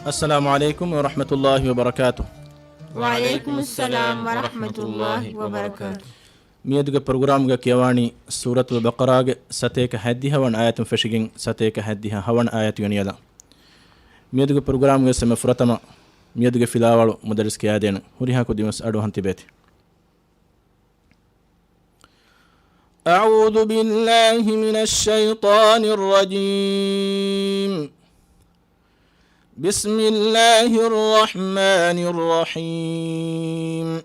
السلام عليكم ورحمة الله وبركاته. وعليكم السلام ورحمة الله وبركاته. ميدوغ برنامج كيواني سورة البقرة ستيك حديها وان آيات فشجين ستيك حديها هوان آيات ينيلا. ميدوغ برنامج سمفرتما ميدوغ فيلاوالو مدرس كيادين هوريها كوديمس أدو هنتبيتي. أعوذ بالله من الشيطان الرجيم. بسم الله الرحمن الرحيم.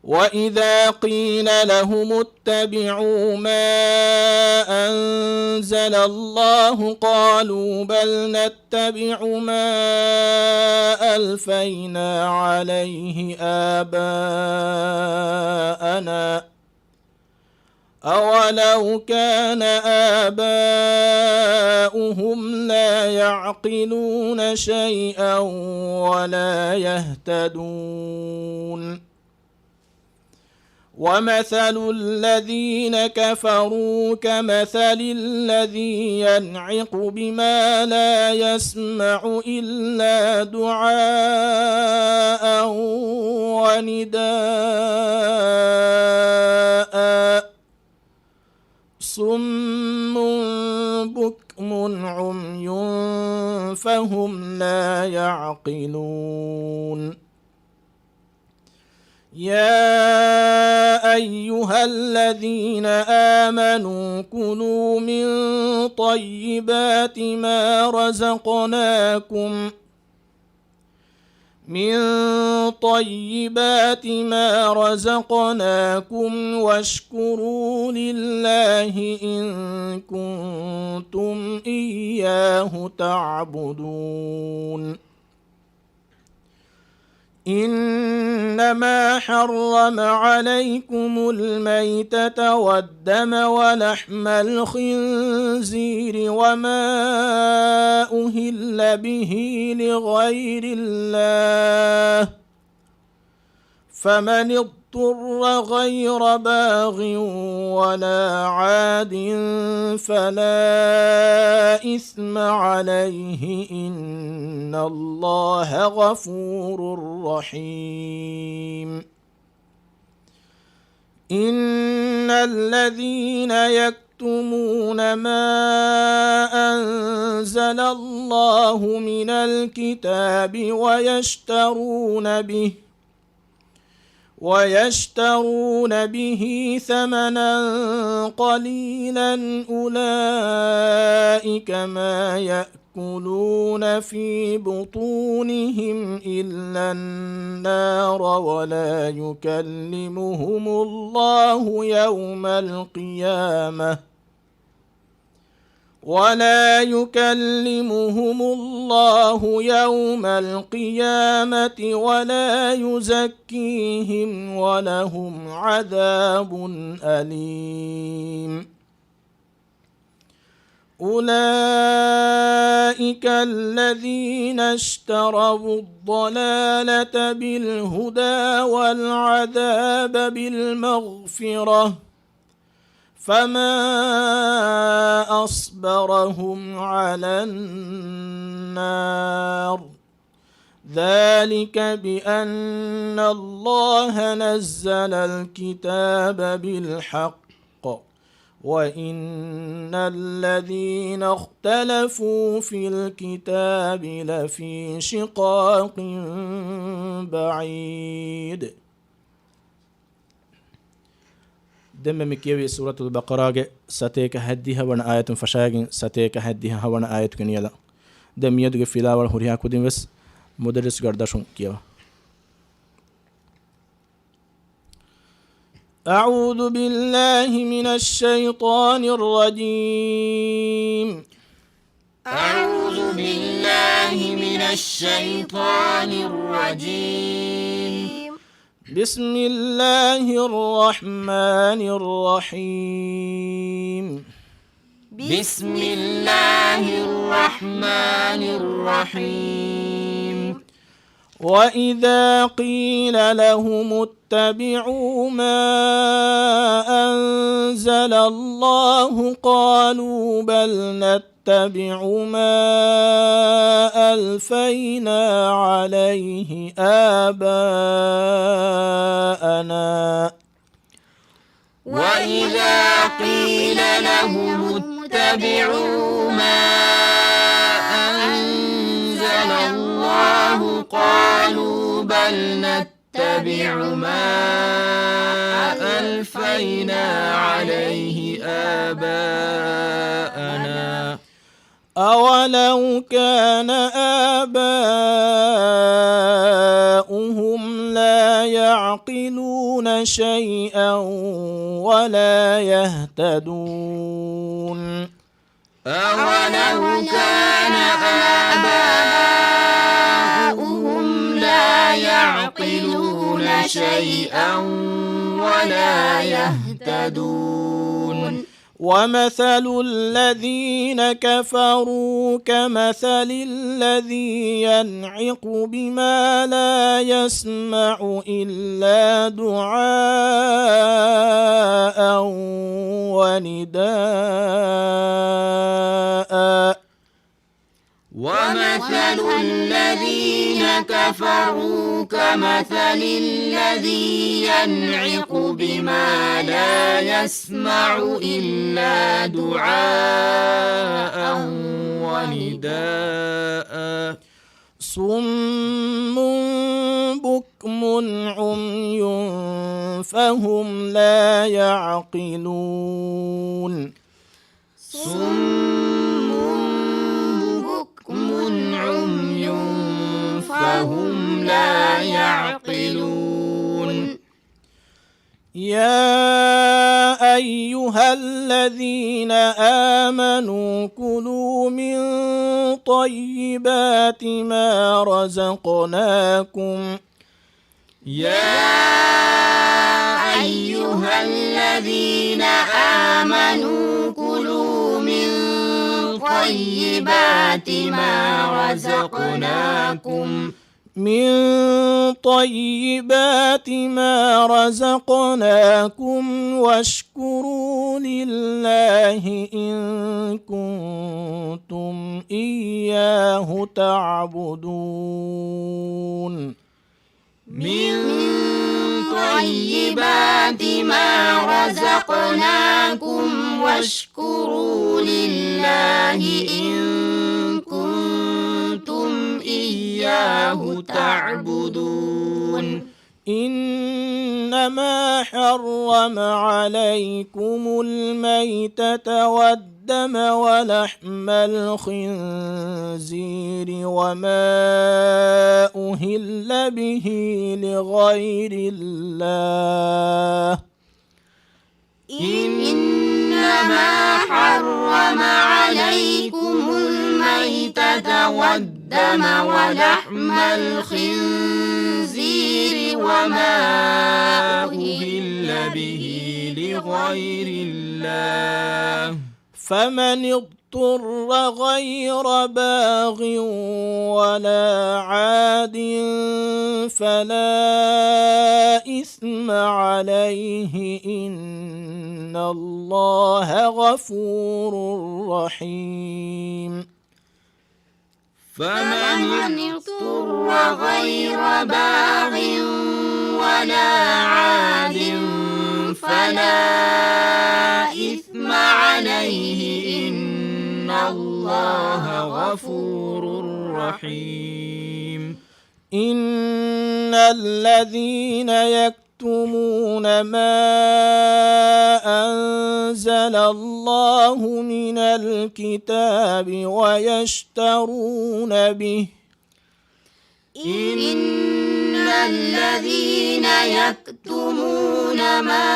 وإذا قيل لهم اتبعوا ما أنزل الله قالوا بل نتبع ما ألفينا عليه آباءنا أولو كان آباؤهم لا يعقلون شيئا ولا يهتدون. ومثل الذين كفروا كمثل الذي ينعق بما لا يسمع إلا دعاء ونداء صم بكم عمي فهم لا يعقلون. يا أيها الذين آمنوا كلوا من طيبات ما رزقناكم واشكروا لله إن كنتم إياه تعبدون. إنما حرم عليكم الميتة والدم ولحم الخنزير وما أهل به لغير الله فمن اضطر غير باغ ولا عاد فلا إثم عليه إن الله غفور رحيم. إن الذين يكتمون ما أنزل الله من الكتاب ويشترون به ثمنا قليلا أولئك ما يأكلون في بطونهم إلا النار ولا يكلمهم الله يوم القيامة ولا يزكيهم ولهم عذاب أليم. أولئك الذين اشتروا الضلالة بالهدى والعذاب بالمغفرة فما أصبرهم على النار ذلك بأن الله نزل الكتاب بالحق وإن الذين اختلفوا في الكتاب لفي شقاق بعيد. دم مكيوي سورة البقرة ستيك هديها وانا آية فشاقين ستيك هديها وانا آية كنيلا دم يدغ فيلا والهوريها كودين بس مدرس قردشون كيوا. أعوذ بالله من الشيطان الرجيم. أعوذ بالله من الشيطان الرجيم. بسم الله الرحمن الرحيم. بسم الله الرحمن الرحيم. وإذا قيل لهم اتبعوا ما أنزل الله قالوا بل نتبع ما ألفينا عليه آباءنا وإذا قيل لهم اتبعوا ما أنزل الله قالوا بل نتبع ما ألفينا عليه آباءنا أولو كان آباؤهم لا يعقلون شيئا ولا يهتدون أولو كان آباؤهم لا يعقلون شيئا ولا يهتدون ومثل الذين كفروا كمثل الذي ينعق بما لا يسمع إلا دعاء ونداء ومثل الذين كفروا كمثل الذي ينعق بما لا يسمع إلا دعاء ونداء صم بكم عمي فهم لا يعقلون صم بكم عمي فهم لا يعقلون يا أيها الذين آمنوا كلوا من طيبات ما رزقناكم يا أيها الذين آمنوا كلوا من طيبات ما رزقناكم واشكروا لله إن كنتم إياه تعبدون من طيبات ما رزقناكم واشكروا لله إن كنتم إياه تعبدون إنما حرم عليكم الميتة والدم ولحم الخنزير وما أهل به لغير الله إنما حرم عليكم الميتة والدم ولحم الخنزير وما أهل به لغير الله فمن اضطر غير باغ ولا عاد فلا إثم عليه إن الله غفور رحيم فمن اضطر غير باغ ولا عاد فلا إثم عليه إن الله غفور رحيم إن الذين يكتمون ما أنزل الله من الكتاب ويشترون به إن الذين يكتمون ما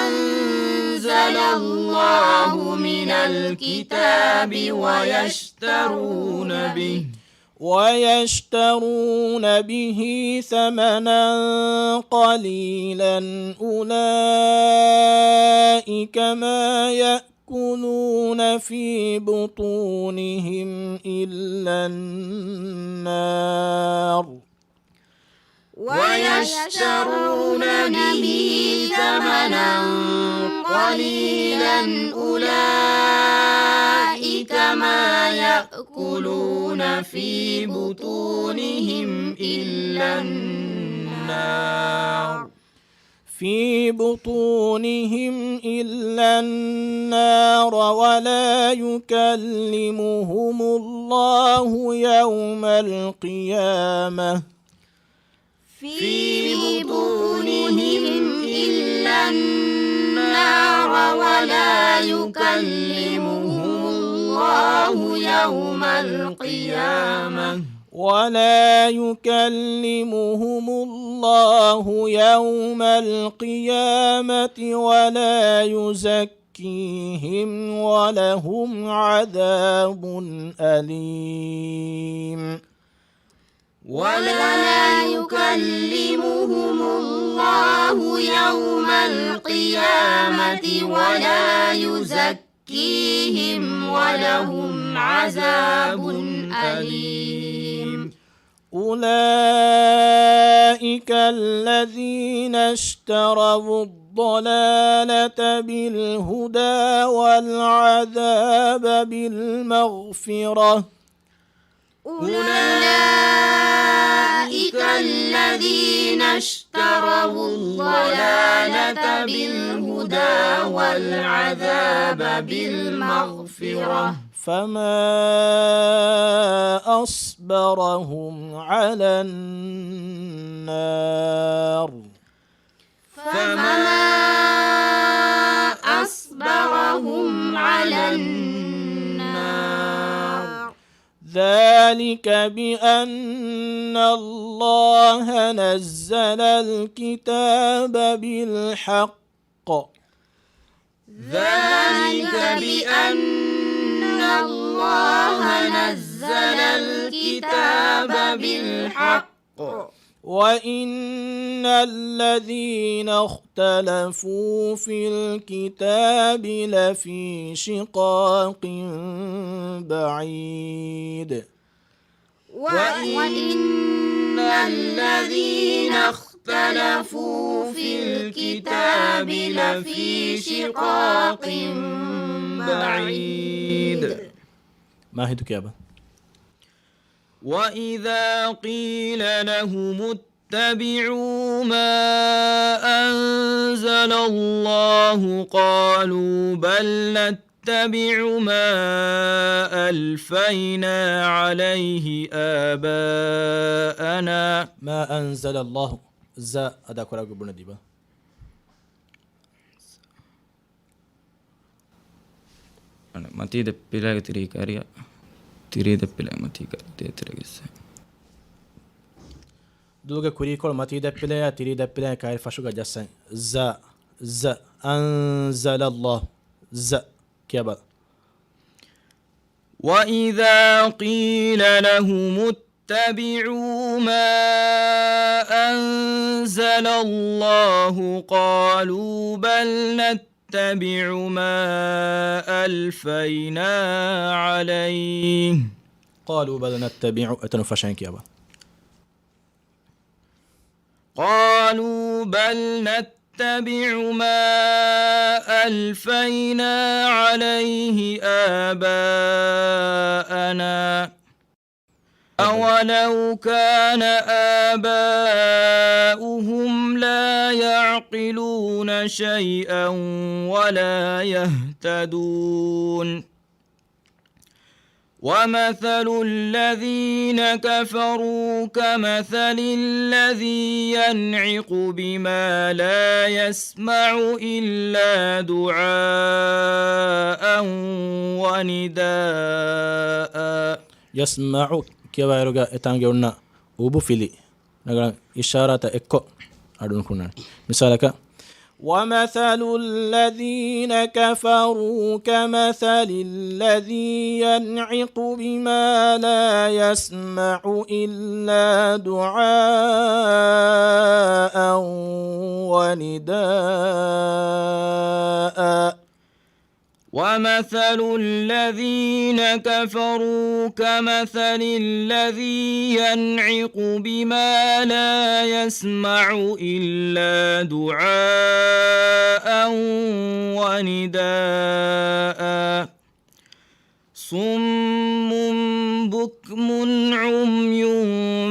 أنزل الله من الكتاب ويشترون به ثمنا قليلا أولئك ما يأكلون في بطونهم إلا النار ويشترون به ثمنا قليلا أولئك يأكلون في بطونهم إلا النار في بطونهم إلا النار ولا يكلمهم الله يوم القيامة في بطونهم إلا النار ولا يكلمهم الله يوم القيامة ولا يكلمهم الله يوم القيامة ولا يزكيهم ولهم عذاب أليم ولا يكلمهم الله يوم القيامة ولا يزكيهم ولهم عذاب أليم أولئك الذين اشتروا الضلالة بالهدى والعذاب بالمغفرة أولئك الذين اشتروا الضلالة بالهدى والعذاب بالمغفرة فما أصبرهم على النار فما أصبرهم على النار ذلك بأن الله نزل الكتاب بالحق ذلك بأن الله نزل الكتاب بالحق وإن الذين اختلفوا في الكتاب لفي شقاق بعيد وإن الذين اختلفوا في الكتاب لفي شقاق بعيد ما هي كيابا وإذا قيل لهم اتبعوا ما أنزل الله قالوا بل نتبع ما ألفينا عليه آباءنا ما أنزل الله زا أدا كراغ بنديبا أنا ما تيجي بلاغ تريكاريا تريد بلاغ ما تيجي تريكس دوغا كوريكول ما تيجي بلاغ تريد بلاغ كاير فشوغا جسن زا أنزل الله زا كيابا وإذا قيل لهم اتبعوا ما أنزل الله قالوا بل نتبع ما ألفينا عليه قالوا بل نتبع أتنفشين كيابا قالوا بل نتبع ما ألفينا عليه آباءنا أولو كان آباؤهم لا يعقلون شيئا ولا يهتدون ومثل الذين كفروا كمثل الذي ينعق بما لا يسمع إلا دعاء ونداء يسمع كيابا يرغا إتانجونا أوبو فيلي نغران إشارة إكو أدون كنا مثالك ومثل الذين كفروا كمثل الذي ينعق بما لا يسمع إلا دعاء ونداء ومثل الذين كفروا كمثل الذي ينعق بما لا يسمع إلا دعاء ونداء صم بكم عمي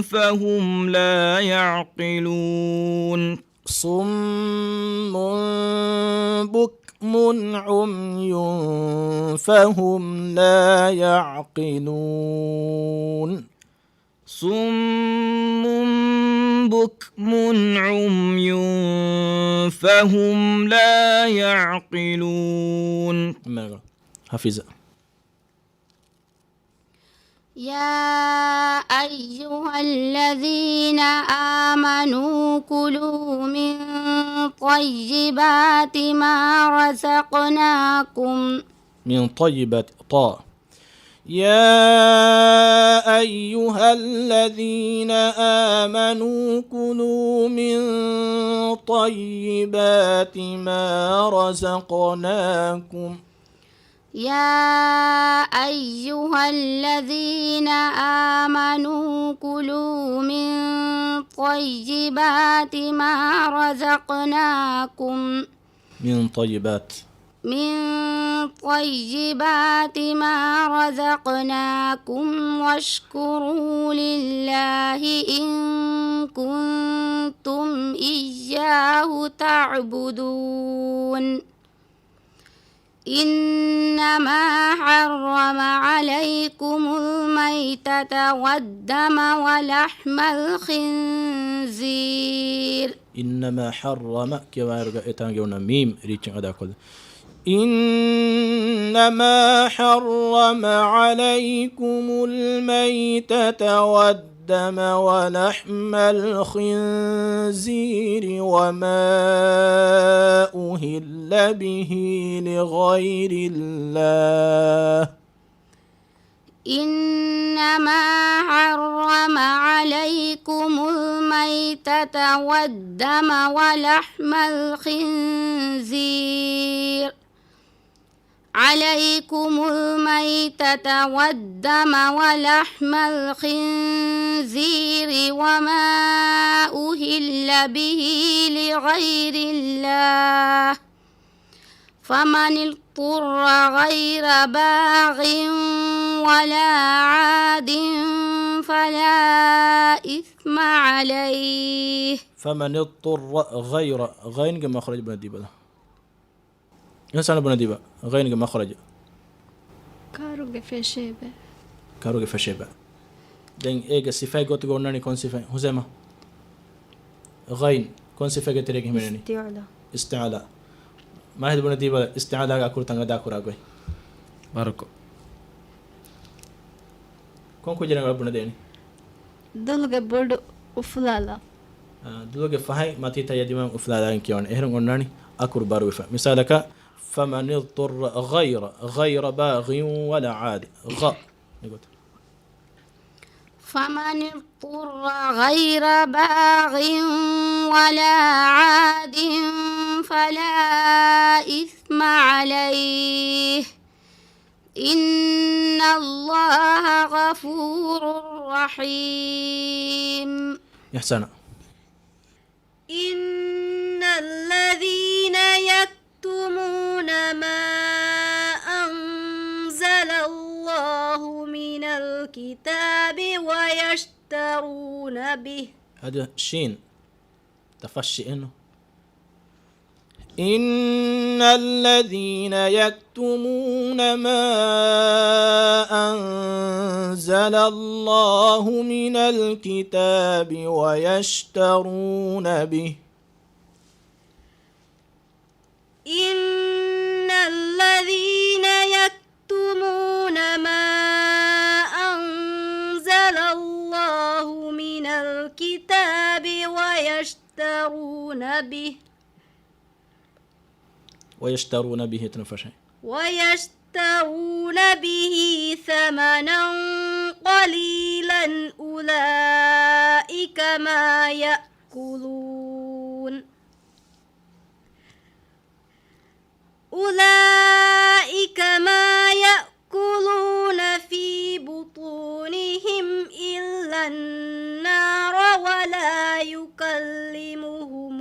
فهم لا يعقلون صم بكم عمي فهم لا يعقلون صم بكم عمي فهم لا يعقلون حفيظة. يا أيها الذين آمنوا كلوا من طيبات ما رزقناكم من طيبات طاء. يا أيها الذين آمنوا كلوا من طيبات ما رزقناكم. يا أيها الذين آمنوا كلوا من طيبات ما رزقناكم من طيبات ما رزقناكم واشكروا لله إن كنتم إياه تعبدون. إنما حرم عليكم الميتة والدم ولحم الخنزير. إنما حرم ميم ريتشن أدا كل. إنما حرم عليكم الميتة والدم ولحم الخنزير وما أهل به لغير الله. إنما حرم عليكم الميتة والدم ولحم الخنزير وما أهل به لغير الله فمن اضطر غير باغ ولا عاد فلا إثم عليه. فمن اضطر غير غين مخرج بن ديبا إنسان بن ديبا غين مخرج كاروغ فشيبة دين إيجا صفة قط قرناني كون صفة هزمة غين كون صفة قتريك هميني استعلاء ما هي بن ديبا استعلاء أكور تنغ داكور أقوي باركو كون كوجنا بن ديني دلغ برد أفلالا دلوقتي فهاي ما تيتا يديم أفلالا إنكيون إهرم قرناني أكور باروفا مثالك فمن اضطر غير باغ ولا عاد فمن اضطر غير باغ ولا عاد فلا إثم عليه إن الله غفور رحيم. يحسن. إن الذين يكتمون ما أنزل الله من الكتاب ويشترون به. هذا شين تفشي إنه إن الذين يكتمون ما أنزل الله من الكتاب ويشترون به. إن الذين يكتمون ما أنزل الله من الكتاب ويشترون به تنفشي ويشترون به ثمنا قليلا أولئك ما يأكلون في بطونهم إلا النار ولا يكلمهم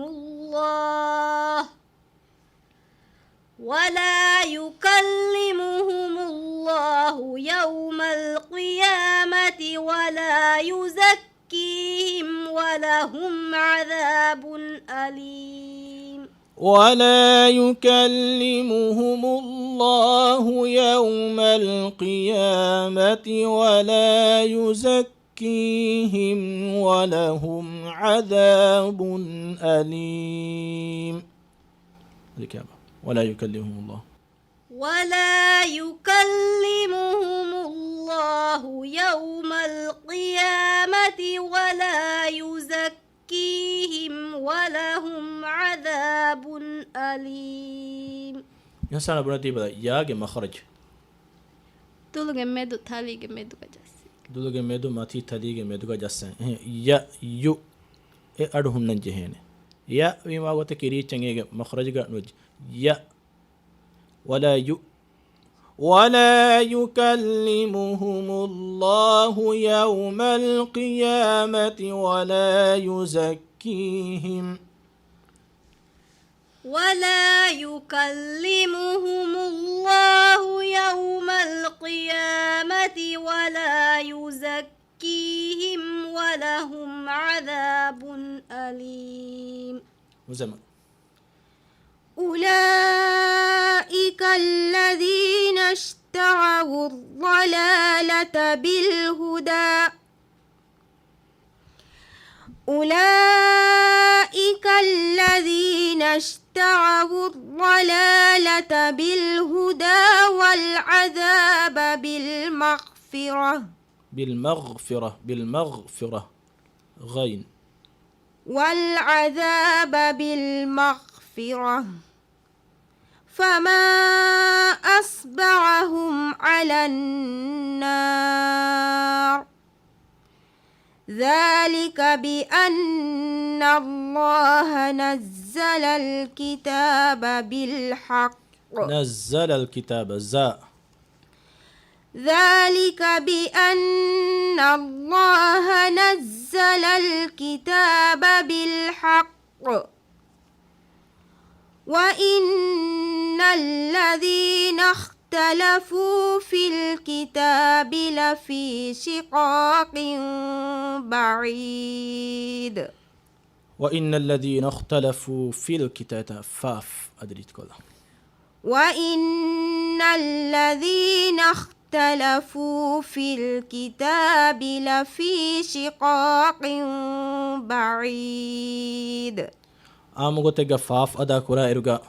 الله يوم القيامة ولا يزكيهم ولهم عذاب أليم ولا يكلمهم الله يوم القيامة ولا يزكيهم ولهم عذاب أليم. ولا يكلمهم الله ولا يكلمهم الله يوم القيامة ولا يزكيهم ولهم عذاب أليم. ينسان بنتي بدا ياغ مخرج دولغ ميدو تاليغ ميدو جاسي دولغ ميدو ماتي تاليغ ميدو جاسن يا يو اي ادهن نجهene يا ويما غوت كيري چنگه مخرج غا نوج يا ولا يكلمهم الله يوم القيامة ولا يزكيهم يوم القيامة ولا يزكيهم ولهم عذاب أليم. وزمان أولئك الذين اشتروا الضلالة بالهدى والعذاب بالمغفرة غين والعذاب بالمغفرة فما أصبرهم على النار ذلك بأن الله نزل الكتاب بالحق ذلك بأن الله نزل الكتاب بالحق وإن الذين اختلفوا في الكتاب لفي شقاق بعيد. وإن الذين اختلفوا في الكتاب فاف أدريت كله وإن الذين اختلفوا في الكتاب لفي شقاق بعيد. آمغوتega فاف أدا كورا إرجع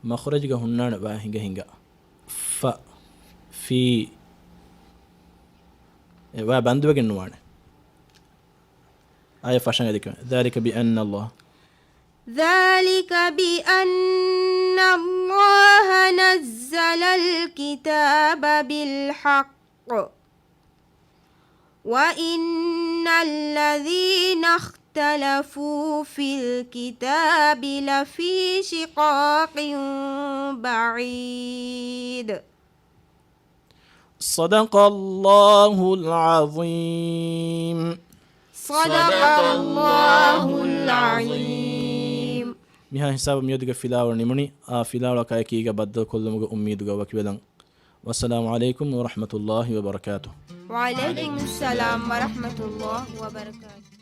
مخرجga هنان با hinga ف في wa banduwegen nuwane آية فاشان ذلك بأن الله نزل الكتاب بالحق وإن الذين اختلفوا في الكتاب لفي شقاق بعيد. صدق الله العظيم. miha hisaba miyodiga filawar nimuni a filawla kayakiga badda kollumuga ummiduga wakiwelan. wassalamu alaikum warahmatullahi wabarakatuh. وعليكم السلام ورحمة الله وبركاته.